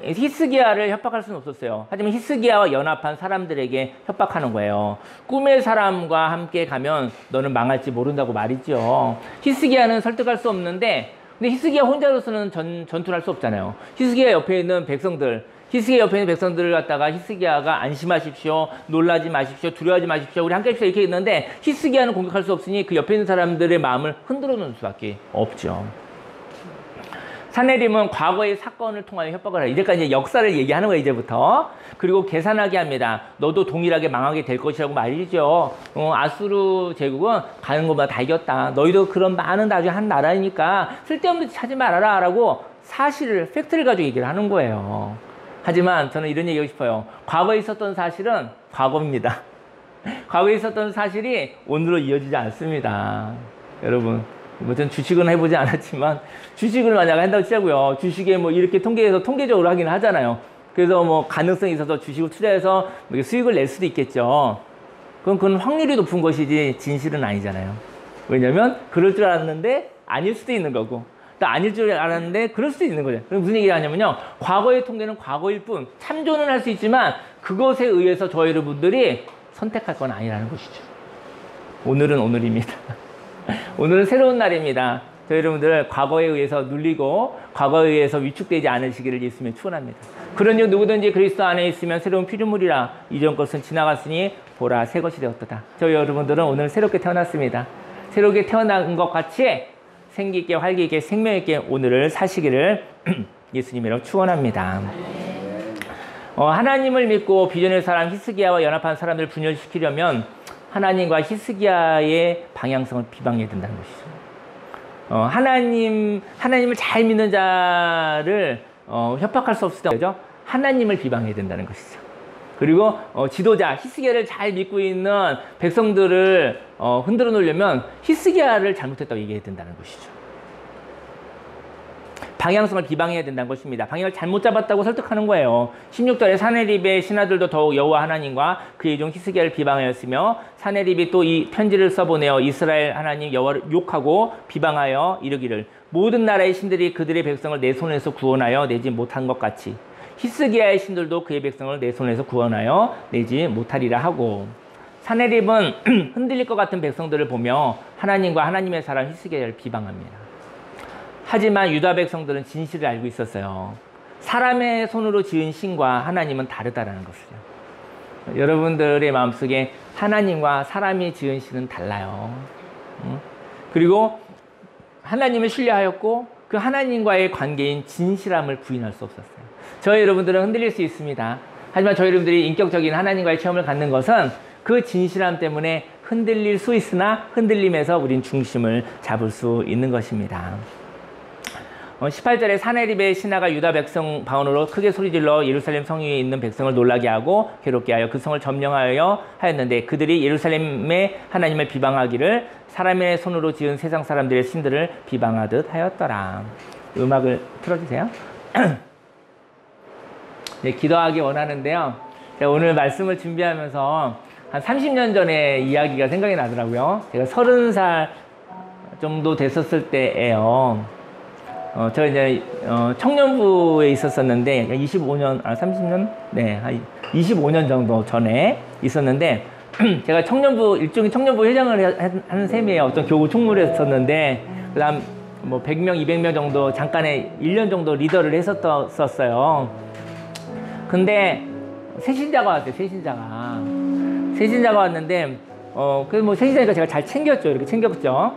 히스기야를 협박할 수는 없었어요. 하지만 히스기야와 연합한 사람들에게 협박하는 거예요. 꿈의 사람과 함께 가면 너는 망할지 모른다고 말이죠. 히스기야는 설득할 수 없는데 근데 히스기야 혼자로서는 전투를 할 수 없잖아요. 히스기야 옆에 있는 백성들, 히스기야 옆에 있는 백성들을 갖다가 히스기야가 안심하십시오, 놀라지 마십시오, 두려워하지 마십시오, 우리 함께 합시다 이렇게 있는데 히스기야는 공격할 수 없으니 그 옆에 있는 사람들의 마음을 흔들어 놓을 수밖에 없죠. 산헤립은 과거의 사건을 통하여 협박을 해요. 이제까지 역사를 얘기하는 거예요, 이제부터. 그리고 계산하게 합니다. 너도 동일하게 망하게 될 것이라고 말이죠. 아수르 제국은 가는 것마다 다 이겼다. 너희도 그런 많은 나중에 한 나라니까 쓸데없는 짓 하지 말아라 라고 사실을, 팩트를 가지고 얘기를 하는 거예요. 하지만 저는 이런 얘기하고 싶어요. 과거에 있었던 사실은 과거입니다. 과거에 있었던 사실이 오늘로 이어지지 않습니다. 여러분. 전 주식은 해보지 않았지만 주식을 만약 한다고 치자고요. 주식에 뭐 이렇게 통계적으로 하긴 하잖아요. 그래서 뭐 가능성이 있어서 주식을 투자해서 수익을 낼 수도 있겠죠. 그건 확률이 높은 것이지 진실은 아니잖아요. 왜냐면 그럴 줄 알았는데 아닐 수도 있는 거고 또 아닐 줄 알았는데 그럴 수도 있는 거죠. 그럼 무슨 얘기를 하냐면요. 과거의 통계는 과거일 뿐 참조는 할 수 있지만 그것에 의해서 저희 여러분들이 선택할 건 아니라는 것이죠. 오늘은 오늘입니다. 오늘은 새로운 날입니다. 저희 여러분들 과거에 의해서 눌리고 과거에 의해서 위축되지 않으시기를 예수님의 축원합니다. 그런즉 누구든지 그리스도 안에 있으면 새로운 피조물이라 이전 것은 지나갔으니 보라 새 것이 되었도다. 저희 여러분들은 오늘 새롭게 태어났습니다. 새롭게 태어난 것 같이 생기 있게 활기 있게 생명 있게 오늘을 사시기를 예수님으로 축원합니다. 하나님을 믿고 비전의 사람 히스기야와 연합한 사람들을 분열시키려면 하나님과 히스기야의 방향성을 비방해야 된다는 것이죠. 하나님을 잘 믿는 자를 협박할 수 없을 때죠. 하나님을 비방해야 된다는 것이죠. 그리고 지도자 히스기야를 잘 믿고 있는 백성들을 흔들어 놓으려면 히스기야를 잘못했다고 얘기해야 된다는 것이죠. 방향성을 비방해야 된다는 것입니다. 방향을 잘못 잡았다고 설득하는 거예요. 16절에 산헤립의 신하들도 더욱 여호와 하나님과 그의 종 히스기야를 비방하였으며 산헤립이 또 이 편지를 써보내어 이스라엘 하나님 여호와를 욕하고 비방하여 이르기를 모든 나라의 신들이 그들의 백성을 내 손에서 구원하여 내지 못한 것 같이 히스기야의 신들도 그의 백성을 내 손에서 구원하여 내지 못하리라 하고 산헤립은 흔들릴 것 같은 백성들을 보며 하나님과 하나님의 사람 히스기야를 비방합니다. 하지만 유다 백성들은 진실을 알고 있었어요. 사람의 손으로 지은 신과 하나님은 다르다라는 것이죠. 여러분들의 마음속에 하나님과 사람이 지은 신은 달라요. 그리고 하나님을 신뢰하였고 그 하나님과의 관계인 진실함을 부인할 수 없었어요. 저희 여러분들은 흔들릴 수 있습니다. 하지만 저희 여러분들이 인격적인 하나님과의 체험을 갖는 것은 그 진실함 때문에 흔들릴 수 있으나 흔들림에서 우린 중심을 잡을 수 있는 것입니다. 18절에 사내립의 신하가 유다 백성 방언으로 크게 소리질러 예루살렘 성 위에 있는 백성을 놀라게 하고 괴롭게 하여 그 성을 점령하여 하였는데 그들이 예루살렘의 하나님을 비방하기를 사람의 손으로 지은 세상 사람들의 신들을 비방하듯 하였더라. 음악을 틀어주세요. 네, 기도하기 원하는데요. 제가 오늘 말씀을 준비하면서 한 30년 전의 이야기가 생각이 나더라고요. 제가 30살 정도 됐었을 때예요. 제가 이제 청년부에 있었었는데 25년, 30년? 네, 한 25년 정도 전에 있었는데 제가 청년부, 일종의 청년부 회장을 하는 셈이에요. 어떤 교구 총무를 했었는데 그다음 뭐 100명, 200명 정도 잠깐의 1년 정도 리더를 했었어요. 근데 새신자가 왔대요. 새신자가 왔는데 그래서 뭐 새신자니까 제가 잘 챙겼죠. 이렇게 챙겼죠.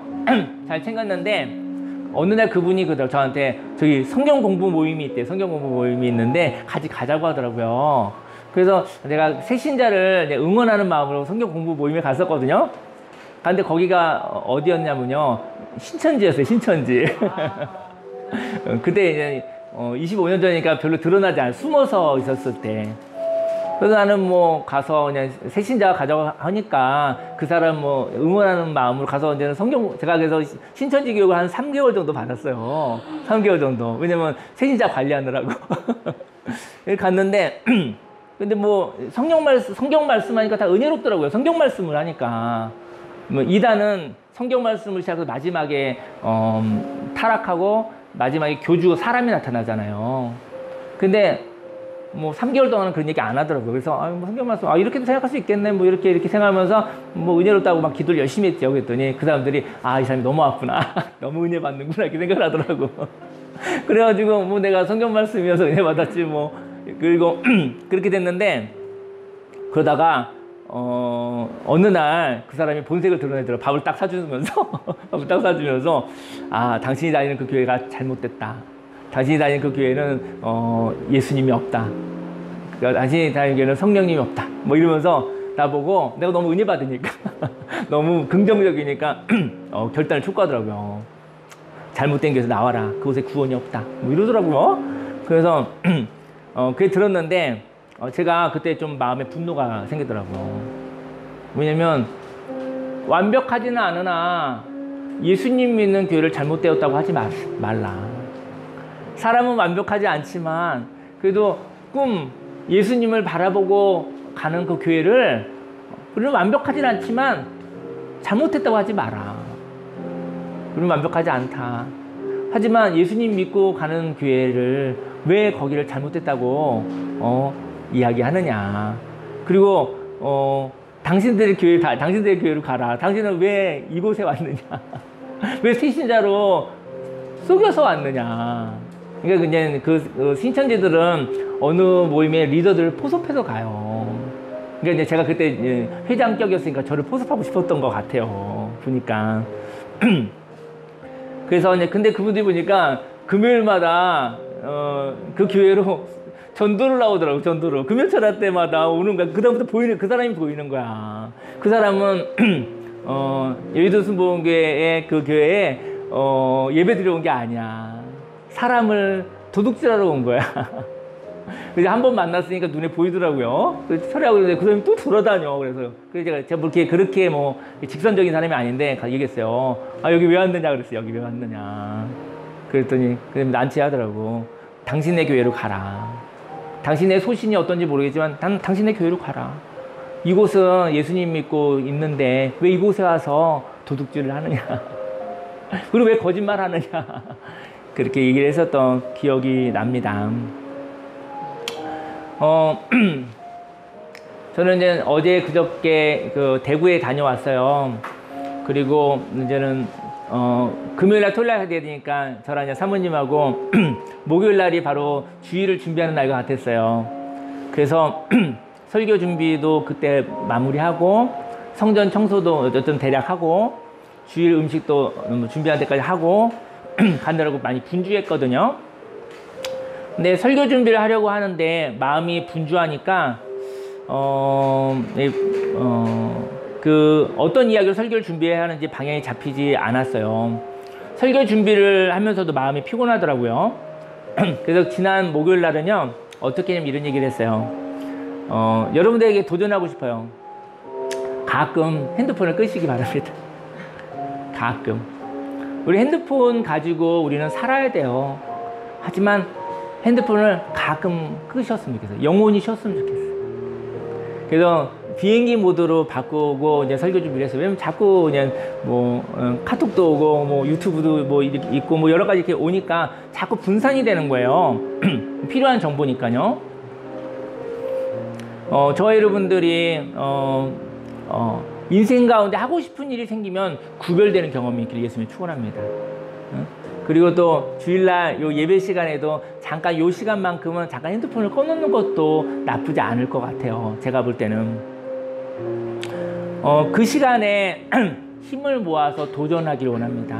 잘 챙겼는데 어느 날 그분이 저한테 저기 성경 공부 모임이 있대요. 성경 공부 모임이 있는데 같이 가자고 하더라고요. 그래서 내가 새신자를 응원하는 마음으로 성경 공부 모임에 갔었거든요. 근데 거기가 어디였냐면요. 신천지였어요. 신천지. 그때 이제 25년 전이니까 별로 드러나지 않아. 숨어서 있었을 때. 그래서 나는 뭐 가서 그냥 새신자가 가자고 하니까 그 사람 뭐 응원하는 마음으로 가서 이제는 제가 그래서 신천지 교육을 한 3개월 정도 받았어요. 3개월 정도. 왜냐면 새신자 관리하느라고. 갔는데, 근데 뭐 성경 말씀 하니까 다 은혜롭더라고요. 성경 말씀을 하니까. 뭐 2단은 성경 말씀을 시작해서 마지막에 타락하고 마지막에 교주 사람이 나타나잖아요. 근데 뭐 3개월 동안은 그런 얘기 안 하더라고요. 그래서 뭐 성경 말씀 이렇게도 생각할 수 있겠네. 뭐 이렇게 생각하면서 뭐 은혜롭다고 막 기도를 열심히 했죠. 그랬더니 그 사람들이 이 사람이 너무 아프나 너무 은혜 받는구나 이렇게 생각을 하더라고. 그래가지고 뭐 내가 성경 말씀이어서 은혜 받았지 뭐. 그리고 그렇게 됐는데 그러다가 어느 날 그 사람이 본색을 드러내더라고. 밥을 딱 사주면서 당신이 다니는 그 교회가 잘못됐다. 당신이 다니는 그 교회는 예수님이 없다. 그러니까 당신이 다니는 교회는 성령님이 없다. 뭐 이러면서 나보고 내가 너무 은혜 받으니까 너무 긍정적이니까 결단을 촉구하더라고요. 잘못된 교회에서 나와라. 그곳에 구원이 없다. 뭐 이러더라고요. 그래서 그게 들었는데 제가 그때 좀 마음에 분노가 생기더라고요. 왜냐면 완벽하지는 않으나 예수님 믿는 교회를 잘못되었다고 하지 말라. 사람은 완벽하지 않지만 그래도 예수님을 바라보고 가는 그 교회를 우리는 완벽하진 않지만 잘못했다고 하지 마라. 우리는 완벽하지 않다. 하지만 예수님 믿고 가는 교회를 왜 거기를 잘못했다고 이야기하느냐. 그리고 당신들의 교회로 가라. 당신은 왜 이곳에 왔느냐. 왜 새신자로 속여서 왔느냐. 그러니까 그냥 그 신천지들은 어느 모임의 리더들을 포섭해서 가요. 그러니까 이제 제가 그때 회장격이었으니까 저를 포섭하고 싶었던 것 같아요. 보니까. 그래서 이제 근데 그분들이 보니까 금요일마다 그 교회로 전도를 나오더라고. 전도를 금요 철야 때마다 오는 거야. 그다음부터 그 사람이 보이는 거야. 그 사람은 여의도 순복음교회의 그 교회에 예배 드려 온 게 아니야. 사람을 도둑질하러 온 거야. 그래서 한 번 만났으니까 눈에 보이더라고요. 그래서 철회하고 있는데 그 사람이 또 돌아다녀. 그래서 제가 뭐 그렇게 뭐 직선적인 사람이 아닌데 얘기했어요. 여기 왜 왔느냐 그랬어요. 여기 왜 왔느냐. 그랬더니 난처해 하더라고. 당신의 교회로 가라. 당신의 소신이 어떤지 모르겠지만 당신의 교회로 가라. 이곳은 예수님 믿고 있는데 왜 이곳에 와서 도둑질을 하느냐. 그리고 왜 거짓말 하느냐. 그렇게 얘기를 했었던 기억이 납니다. 저는 이제 어제 그저께 그 대구에 다녀왔어요. 그리고 이제는 금요일날 토요일날 해야 되니까 저랑 이제 사모님하고 목요일날이 바로 주일을 준비하는 날과 같았어요. 그래서 설교 준비도 그때 마무리하고 성전 청소도 어쨌든 대략 하고 주일 음식도 준비할 때까지 하고 가느라고 많이 분주했거든요. 근데 설교 준비를 하려고 하는데 마음이 분주하니까 어떤 이야기로 설교를 준비해야 하는지 방향이 잡히지 않았어요. 설교 준비를 하면서도 마음이 피곤하더라고요. 그래서 지난 목요일 날은요, 어떻게 하냐면 이런 얘기를 했어요. 여러분들에게 도전하고 싶어요. 가끔 핸드폰을 끄시기 바랍니다. 가끔. 우리 핸드폰 가지고 우리는 살아야 돼요. 하지만 핸드폰을 가끔 끄셨으면 좋겠어요. 영원히 쉬었으면 좋겠어요. 그래서 비행기 모드로 바꾸고 이제 설교 준비를 했어요. 왜냐면 자꾸 그냥 카톡도 오고 유튜브도 이렇게 있고 여러 가지 이렇게 오니까 자꾸 분산이 되는 거예요. 필요한 정보니까요. 저와 여러분들이 인생 가운데 하고 싶은 일이 생기면 구별되는 경험이 있기를 예수님이 축원합니다. 그리고 또 주일날 요 예배 시간에도 잠깐 요 시간만큼은 잠깐 핸드폰을 꺼놓는 것도 나쁘지 않을 것 같아요. 제가 볼 때는 그 시간에 힘을 모아서 도전하기를 원합니다.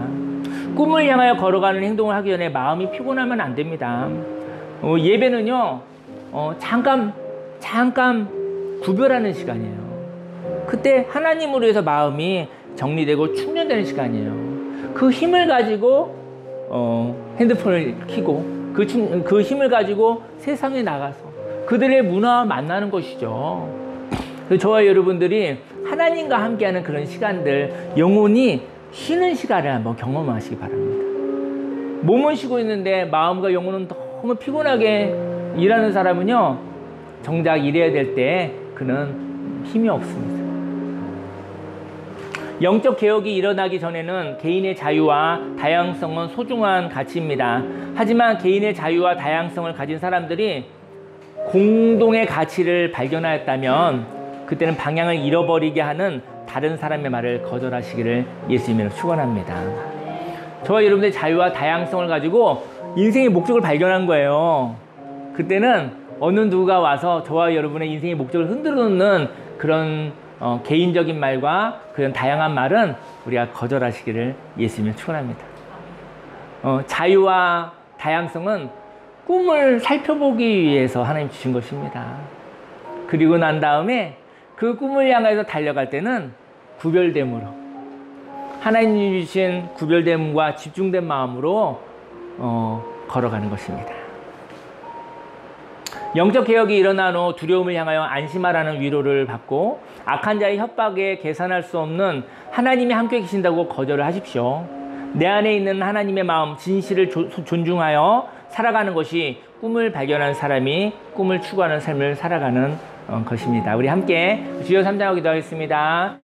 꿈을 향하여 걸어가는 행동을 하기 전에 마음이 피곤하면 안 됩니다. 예배는요 잠깐 구별하는 시간이에요. 그때 하나님으로 해서 마음이 정리되고 충전되는 시간이에요. 그 힘을 가지고 핸드폰을 켜고 그 힘을 가지고 세상에 나가서 그들의 문화와 만나는 것이죠. 저와 여러분들이 하나님과 함께하는 그런 시간들, 영혼이 쉬는 시간을 한번 경험하시기 바랍니다. 몸은 쉬고 있는데 마음과 영혼은 너무 피곤하게 일하는 사람은요, 정작 일해야 될 때 그는 힘이 없습니다. 영적 개혁이 일어나기 전에는 개인의 자유와 다양성은 소중한 가치입니다. 하지만 개인의 자유와 다양성을 가진 사람들이 공동의 가치를 발견하였다면 그때는 방향을 잃어버리게 하는 다른 사람의 말을 거절하시기를 예수님으로 축원합니다. 저와 여러분들의 자유와 다양성을 가지고 인생의 목적을 발견한 거예요. 그때는 어느 누가 와서 저와 여러분의 인생의 목적을 흔들어 놓는 그런 개인적인 말과 그런 다양한 말은 우리가 거절하시기를 예수님을 축원합니다. 자유와 다양성은 꿈을 살펴보기 위해서 하나님 주신 것입니다. 그리고 난 다음에 그 꿈을 향해서 달려갈 때는 구별됨으로, 하나님이 주신 구별됨과 집중된 마음으로 걸어가는 것입니다. 영적 개혁이 일어난 후 두려움을 향하여 안심하라는 위로를 받고 악한 자의 협박에 계산할 수 없는 하나님이 함께 계신다고 거절을 하십시오. 내 안에 있는 하나님의 마음, 진실을 존중하여 살아가는 것이 꿈을 발견한 사람이 꿈을 추구하는 삶을 살아가는 것입니다. 우리 함께 주여 3장하고 기도하겠습니다.